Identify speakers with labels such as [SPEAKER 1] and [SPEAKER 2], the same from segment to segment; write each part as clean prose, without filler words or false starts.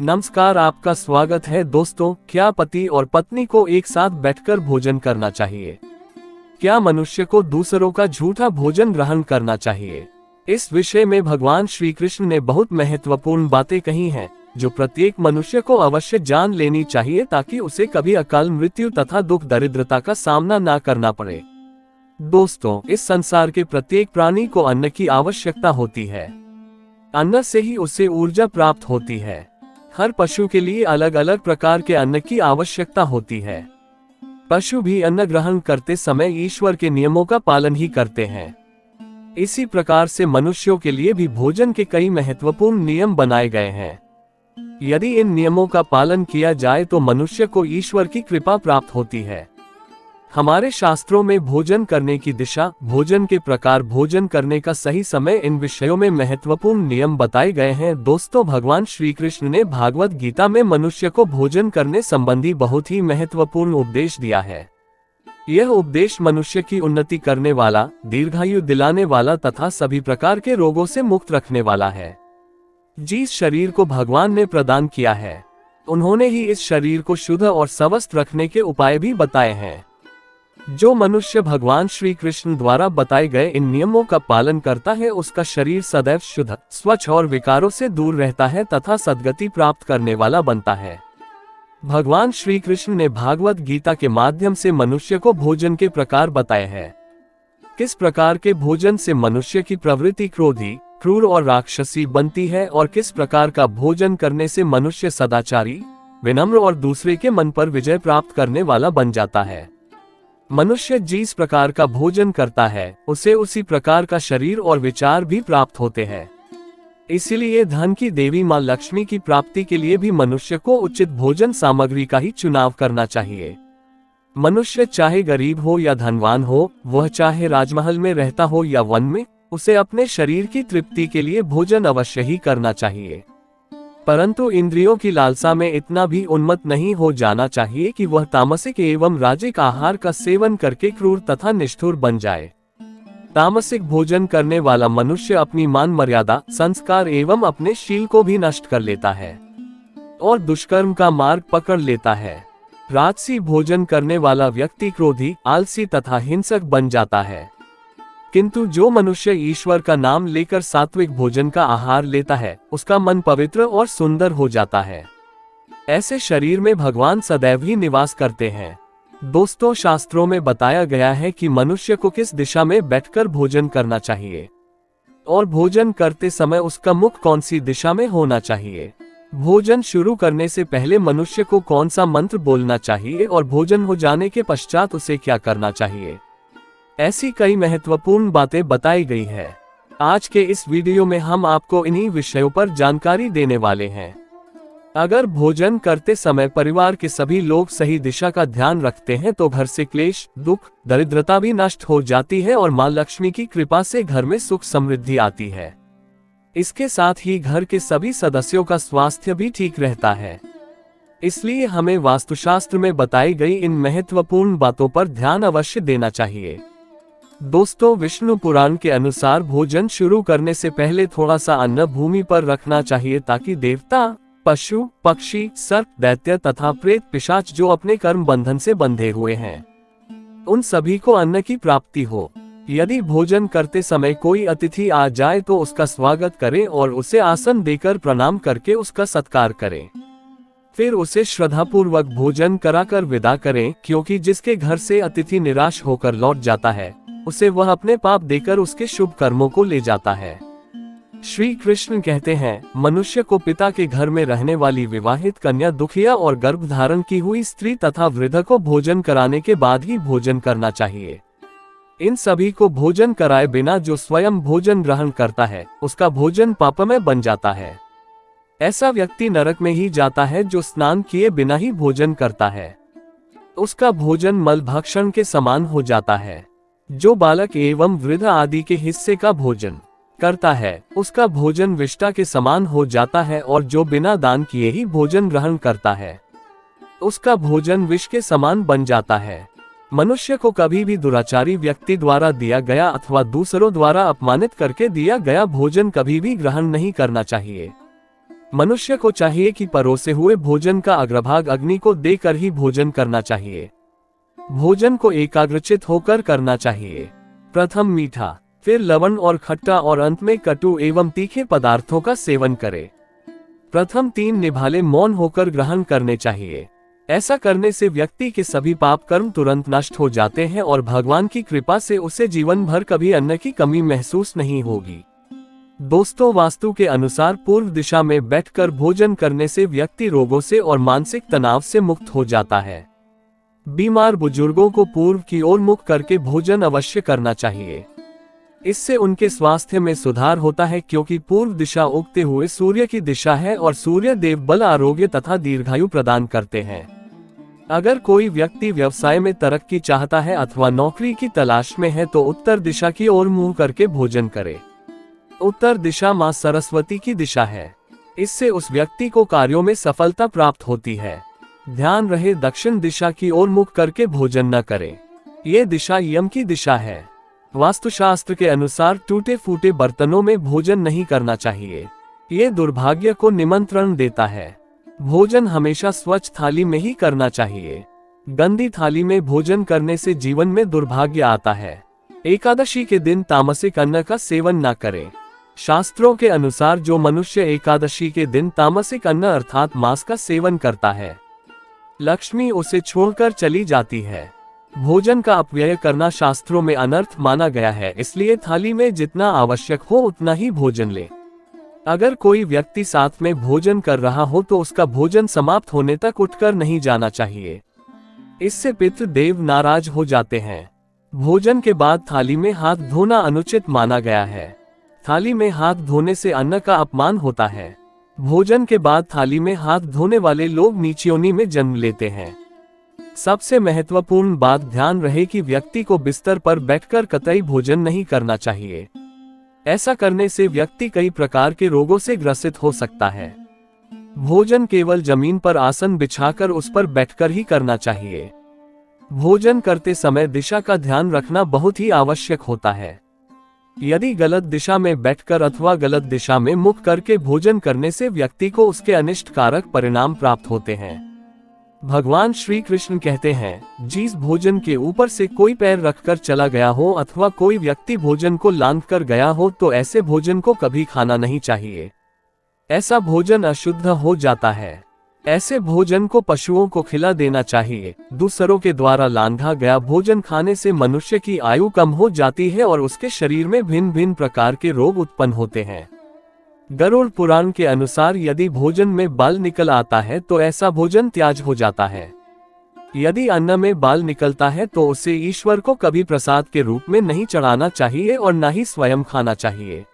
[SPEAKER 1] नमस्कार, आपका स्वागत है दोस्तों। क्या पति और पत्नी को एक साथ बैठकर भोजन करना चाहिए? क्या मनुष्य को दूसरों का झूठा भोजन ग्रहण करना चाहिए? इस विषय में भगवान श्री कृष्ण ने बहुत महत्वपूर्ण बातें कही हैं, जो प्रत्येक मनुष्य को अवश्य जान लेनी चाहिए ताकि उसे कभी अकाल मृत्यु तथा दुख दरिद्रता का सामना न करना पड़े। दोस्तों, इस संसार के प्रत्येक प्राणी को अन्न की आवश्यकता होती है। अन्न से ही उसे ऊर्जा प्राप्त होती है। हर पशु के लिए अलग अलग प्रकार के अन्न की आवश्यकता होती है। पशु भी अन्न ग्रहण करते समय ईश्वर के नियमों का पालन ही करते हैं। इसी प्रकार से मनुष्यों के लिए भी भोजन के कई महत्वपूर्ण नियम बनाए गए हैं। यदि इन नियमों का पालन किया जाए तो मनुष्य को ईश्वर की कृपा प्राप्त होती है। हमारे शास्त्रों में भोजन करने की दिशा, भोजन के प्रकार, भोजन करने का सही समय, इन विषयों में महत्वपूर्ण नियम बताए गए हैं। दोस्तों, भगवान श्री कृष्ण ने भागवत गीता में मनुष्य को भोजन करने संबंधी बहुत ही महत्वपूर्ण उपदेश दिया है। यह उपदेश मनुष्य की उन्नति करने वाला, दीर्घायु दिलाने वाला तथा सभी प्रकार के रोगों से मुक्त रखने वाला है। जिस शरीर को भगवान ने प्रदान किया है, उन्होंने ही इस शरीर को शुद्ध और स्वस्थ रखने के उपाय भी बताए हैं। जो मनुष्य भगवान श्री कृष्ण द्वारा बताए गए इन नियमों का पालन करता है, उसका शरीर सदैव शुद्ध, स्वच्छ और विकारों से दूर रहता है तथा सद्गति प्राप्त करने वाला बनता है। भगवान श्री कृष्ण ने भागवत गीता के माध्यम से मनुष्य को भोजन के प्रकार बताए हैं। किस प्रकार के भोजन से मनुष्य की प्रवृत्ति क्रोधी, क्रूर और राक्षसी बनती है और किस प्रकार का भोजन करने से मनुष्य सदाचारी, विनम्र और दूसरे के मन पर विजय प्राप्त करने वाला बन जाता है। मनुष्य जिस प्रकार का भोजन करता है, उसे उसी प्रकार का शरीर और विचार भी प्राप्त होते हैं। इसीलिए धन की देवी मां लक्ष्मी की प्राप्ति के लिए भी मनुष्य को उचित भोजन सामग्री का ही चुनाव करना चाहिए। मनुष्य चाहे गरीब हो या धनवान हो, वह चाहे राजमहल में रहता हो या वन में, उसे अपने शरीर की तृप्ति के लिए भोजन अवश्य ही करना चाहिए। परंतु इंद्रियों की लालसा में इतना भी उन्मत्त नहीं हो जाना चाहिए कि वह तामसिक एवं राजिक आहार का सेवन करके क्रूर तथा निष्ठुर बन जाए। तामसिक भोजन करने वाला मनुष्य अपनी मान मर्यादा, संस्कार एवं अपने शील को भी नष्ट कर लेता है और दुष्कर्म का मार्ग पकड़ लेता है। राजसी भोजन करने वाला व्यक्ति क्रोधी, आलसी तथा हिंसक बन जाता है। किंतु जो मनुष्य ईश्वर का नाम लेकर सात्विक भोजन का आहार लेता है, उसका मन पवित्र और सुंदर हो जाता है। ऐसे शरीर में भगवान सदैव ही निवास करते हैं। दोस्तों, शास्त्रों में बताया गया है कि मनुष्य को किस दिशा में बैठकर भोजन करना चाहिए और भोजन करते समय उसका मुख कौन सी दिशा में होना चाहिए। भोजन शुरू करने से पहले मनुष्य को कौन सा मंत्र बोलना चाहिए और भोजन हो जाने के पश्चात उसे क्या करना चाहिए। ऐसी कई महत्वपूर्ण बातें बताई गई है। आज के इस वीडियो में हम आपको इन्हीं विषयों पर जानकारी देने वाले हैं। अगर भोजन करते समय परिवार के सभी लोग सही दिशा का ध्यान रखते हैं तो घर से क्लेश, दुख, दरिद्रता भी नष्ट हो जाती है और मां लक्ष्मी की कृपा से घर में सुख समृद्धि आती है। इसके साथ ही घर के सभी सदस्यों का स्वास्थ्य भी ठीक रहता है। इसलिए हमें वास्तुशास्त्र में बताई गई इन महत्वपूर्ण बातों पर ध्यान अवश्य देना चाहिए। दोस्तों, विष्णु पुराण के अनुसार भोजन शुरू करने से पहले थोड़ा सा अन्न भूमि पर रखना चाहिए ताकि देवता, पशु, पक्षी, सर्प, दैत्य तथा प्रेत पिशाच जो अपने कर्म बंधन से बंधे हुए हैं, उन सभी को अन्न की प्राप्ति हो। यदि भोजन करते समय कोई अतिथि आ जाए तो उसका स्वागत करें और उसे आसन देकर प्रणाम करके उसका सत्कार करें। फिर उसे श्रद्धापूर्वक भोजन कराकर विदा करें, क्योंकि जिसके घर से अतिथि निराश होकर लौट जाता है, उसे वह अपने पाप देकर उसके शुभ कर्मों को ले जाता है। श्री कृष्ण कहते हैं, मनुष्य को पिता के घर में रहने वाली विवाहित कन्या, दुखिया और गर्भधारण की हुई स्त्री तथा वृद्ध को भोजन कराने के बाद ही भोजन करना चाहिए। इन सभी को भोजन कराए बिना जो स्वयं भोजन ग्रहण करता है, उसका भोजन पापमय बन जाता है। ऐसा व्यक्ति नरक में ही जाता है जो स्नान किए बिना ही भोजन करता है। उसका भोजन मल भक्षण के समान हो जाता है। जो बालक एवं वृद्ध आदि के हिस्से का भोजन करता है, उसका भोजन विष्ठा के समान हो जाता है और जो बिना दान किए ही भोजन ग्रहण करता है, उसका भोजन विष के समान बन जाता है। मनुष्य को कभी भी दुराचारी व्यक्ति द्वारा दिया गया अथवा दूसरों द्वारा अपमानित करके दिया गया भोजन कभी भी ग्रहण नहीं करना चाहिए। मनुष्य को चाहिए कि परोसे हुए भोजन का अग्रभाग अग्नि को देकर ही भोजन करना चाहिए। भोजन को एकाग्रचित होकर करना चाहिए। प्रथम मीठा, फिर लवण और खट्टा और अंत में कटु एवं तीखे पदार्थों का सेवन करे। प्रथम 3 निभाले मौन होकर ग्रहण करने चाहिए। ऐसा करने से व्यक्ति के सभी पाप कर्म तुरंत नष्ट हो जाते हैं और भगवान की कृपा से उसे जीवन भर कभी अन्न की कमी महसूस नहीं होगी। दोस्तों, वास्तु के अनुसार पूर्व दिशा में बैठकर भोजन करने से व्यक्ति रोगों से और मानसिक तनाव से मुक्त हो जाता है। बीमार बुजुर्गों को पूर्व की ओर मुख करके भोजन अवश्य करना चाहिए। इससे उनके स्वास्थ्य में सुधार होता है, क्योंकि पूर्व दिशा उगते हुए सूर्य की दिशा है और सूर्य देव बल, आरोग्य तथा दीर्घायु प्रदान करते हैं। अगर कोई व्यक्ति व्यवसाय में तरक्की चाहता है अथवा नौकरी की तलाश में है तो उत्तर दिशा की ओर मुंह करके भोजन करे। उत्तर दिशा मां सरस्वती की दिशा है। इससे उस व्यक्ति को कार्यों में सफलता प्राप्त होती है। ध्यान रहे, दक्षिण दिशा की ओर मुख करके भोजन न करे। ये दिशा यम की दिशा है। वास्तुशास्त्र के अनुसार टूटे फूटे बर्तनों में भोजन नहीं करना चाहिए। ये दुर्भाग्य को निमंत्रण देता है। भोजन हमेशा स्वच्छ थाली में ही करना चाहिए। गंदी थाली में भोजन करने से जीवन में दुर्भाग्य आता है। एकादशी के दिन तामसिक अन्न का सेवन न करें। शास्त्रों के अनुसार जो मनुष्य एकादशी के दिन तामसिक अन्न अर्थात मांस का सेवन करता है, लक्ष्मी उसे छोड़कर चली जाती है। भोजन का अपव्यय करना शास्त्रों में अनर्थ माना गया है, इसलिए थाली में जितना आवश्यक हो उतना ही भोजन ले। अगर कोई व्यक्ति साथ में भोजन कर रहा हो तो उसका भोजन समाप्त होने तक उठकर नहीं जाना चाहिए। इससे पितृ देव नाराज हो जाते हैं। भोजन के बाद थाली में हाथ धोना अनुचित माना गया है। थाली में हाथ धोने से अन्न का अपमान होता है। भोजन के बाद थाली में हाथ धोने वाले लोग नीच योनि में जन्म लेते हैं। सबसे महत्वपूर्ण बात, ध्यान रहे कि व्यक्ति को बिस्तर पर बैठकर कतई भोजन नहीं करना चाहिए। ऐसा करने से व्यक्ति कई प्रकार के रोगों से ग्रसित हो सकता है। भोजन केवल जमीन पर आसन बिछाकर उस पर बैठकर ही करना चाहिए। भोजन करते समय दिशा का ध्यान रखना बहुत ही आवश्यक होता है। यदि गलत दिशा में बैठकर अथवा गलत दिशा में मुख करके भोजन करने से व्यक्ति को उसके अनिष्टकारक परिणाम प्राप्त होते हैं। भगवान श्री कृष्ण कहते हैं, जिस भोजन के ऊपर से कोई पैर रखकर चला गया हो अथवा कोई व्यक्ति भोजन को लांघ कर गया हो तो ऐसे भोजन को कभी खाना नहीं चाहिए। ऐसा भोजन अशुद्ध हो जाता है। ऐसे भोजन को पशुओं को खिला देना चाहिए। दूसरों के द्वारा लांघा गया भोजन खाने से मनुष्य की आयु कम हो जाती है और उसके शरीर में भिन्न भिन्न प्रकार के रोग उत्पन्न होते हैं। गरुड़ पुराण के अनुसार यदि भोजन में बाल निकल आता है तो ऐसा भोजन त्याज हो जाता है। यदि अन्न में बाल निकलता है तो उसे ईश्वर को कभी प्रसाद के रूप में नहीं चढ़ाना चाहिए और न ही स्वयं खाना चाहिए।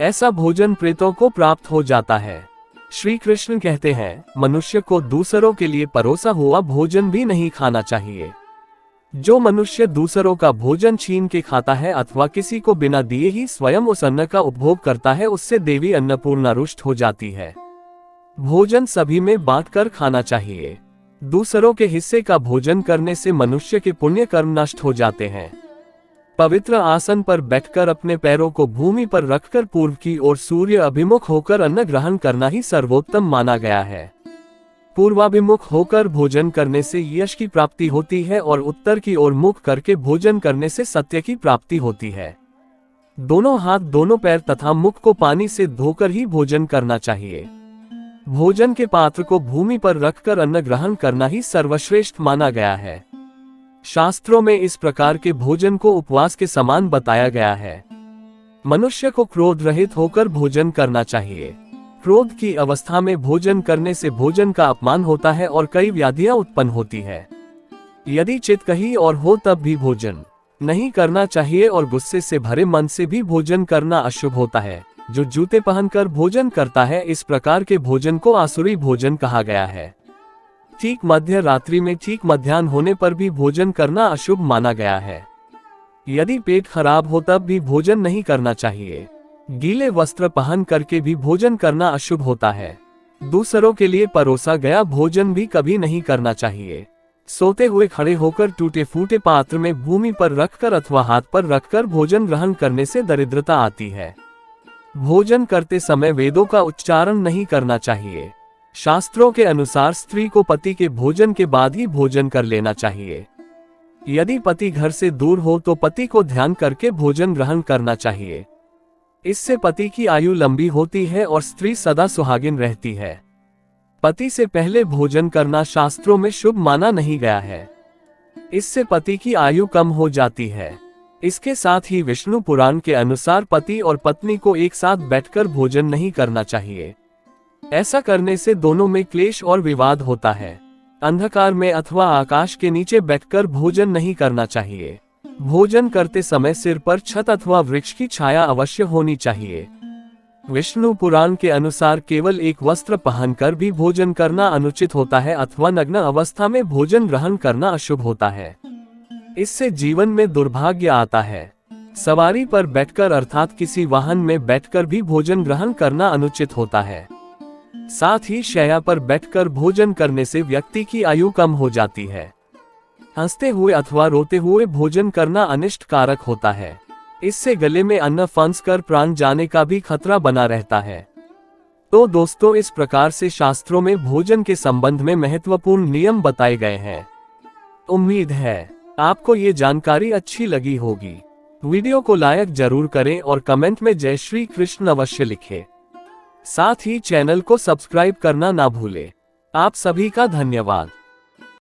[SPEAKER 1] ऐसा भोजन प्रेतों को प्राप्त हो जाता है। श्री कृष्ण कहते हैं, मनुष्य को दूसरों के लिए परोसा हुआ भोजन भी नहीं खाना चाहिए। जो मनुष्य दूसरों का भोजन छीन के खाता है अथवा किसी को बिना दिए ही स्वयं उस अन्न का उपभोग करता है, उससे देवी अन्नपूर्णा रुष्ट हो जाती है। भोजन सभी में बांटकर खाना चाहिए। दूसरों के हिस्से का भोजन करने से मनुष्य के पुण्य कर्म नष्ट हो जाते हैं। पवित्र आसन पर बैठकर अपने पैरों को भूमि पर रखकर पूर्व की ओर सूर्य अभिमुख होकर अन्न ग्रहण करना ही सर्वोत्तम माना गया है। पूर्वाभिमुख होकर भोजन करने से यश की प्राप्ति होती है और उत्तर की ओर मुख करके भोजन करने से सत्य की प्राप्ति होती है। दोनों हाथ, दोनों पैर तथा मुख को पानी से धोकर ही भोजन करना चाहिए। भोजन के पात्र को भूमि पर रखकर अन्न ग्रहण करना ही सर्वश्रेष्ठ माना गया है। शास्त्रों में इस प्रकार के भोजन को उपवास के समान बताया गया है। मनुष्य को क्रोध रहित होकर भोजन करना चाहिए। क्रोध की अवस्था में भोजन करने से भोजन का अपमान होता है और कई व्याधियां उत्पन्न होती है। यदि चित्त कहीं और हो तब भी भोजन नहीं करना चाहिए और गुस्से से भरे मन से भी भोजन करना अशुभ होता है। जो जूते पहनकर भोजन करता है, इस प्रकार के भोजन को आसुरी भोजन कहा गया है। ठीक मध्य रात्रि में ठीक मध्याह्न होने पर भी भोजन करना अशुभ माना गया है। यदि पेट खराब हो तब भी भोजन नहीं करना चाहिए। गीले वस्त्र पहन करके भी भोजन करना अशुभ होता है। दूसरों के लिए परोसा गया भोजन भी कभी नहीं करना चाहिए। सोते हुए खड़े होकर टूटे फूटे पात्र में भूमि पर रखकर अथवा हाथ पर रखकर भोजन ग्रहण करने से दरिद्रता आती है। भोजन करते समय वेदों का उच्चारण नहीं करना चाहिए। शास्त्रों के अनुसार स्त्री को पति के भोजन के बाद ही भोजन कर लेना चाहिए। यदि पति घर से दूर हो तो पति को ध्यान करके भोजन ग्रहण करना चाहिए। इससे पति की आयु लंबी होती है और स्त्री सदा सुहागिन रहती है। पति से पहले भोजन करना शास्त्रों में शुभ माना नहीं गया है। इससे पति की आयु कम हो जाती है। इसके साथ ही विष्णु पुराण के अनुसार पति और पत्नी को एक साथ बैठकर भोजन नहीं करना चाहिए। ऐसा करने से दोनों में क्लेश और विवाद होता है। अंधकार में अथवा आकाश के नीचे बैठकर भोजन नहीं करना चाहिए। भोजन करते समय सिर पर छत अथवा वृक्ष की छाया अवश्य होनी चाहिए। विष्णु पुराण के अनुसार केवल एक वस्त्र पहनकर भी भोजन करना अनुचित होता है अथवा नग्न अवस्था में भोजन ग्रहण करना अशुभ होता है। इससे जीवन में दुर्भाग्य आता है। सवारी पर बैठकर अर्थात किसी वाहन में बैठकर भी भोजन ग्रहण करना अनुचित होता है। साथ ही शैया पर बैठकर भोजन करने से व्यक्ति की आयु कम हो जाती है। हंसते हुए अथवा रोते हुए भोजन करना अनिष्ट कारक होता है। इससे गले में अन्न फंसकर प्राण जाने का भी खतरा बना रहता है। तो दोस्तों, इस प्रकार से शास्त्रों में भोजन के संबंध में महत्वपूर्ण नियम बताए गए हैं। उम्मीद है आपको ये जानकारी अच्छी लगी होगी। वीडियो को लाइक जरूर करें और कमेंट में जय श्री कृष्ण अवश्य लिखें। साथ ही चैनल को सब्सक्राइब करना ना भूलें। आप सभी का धन्यवाद।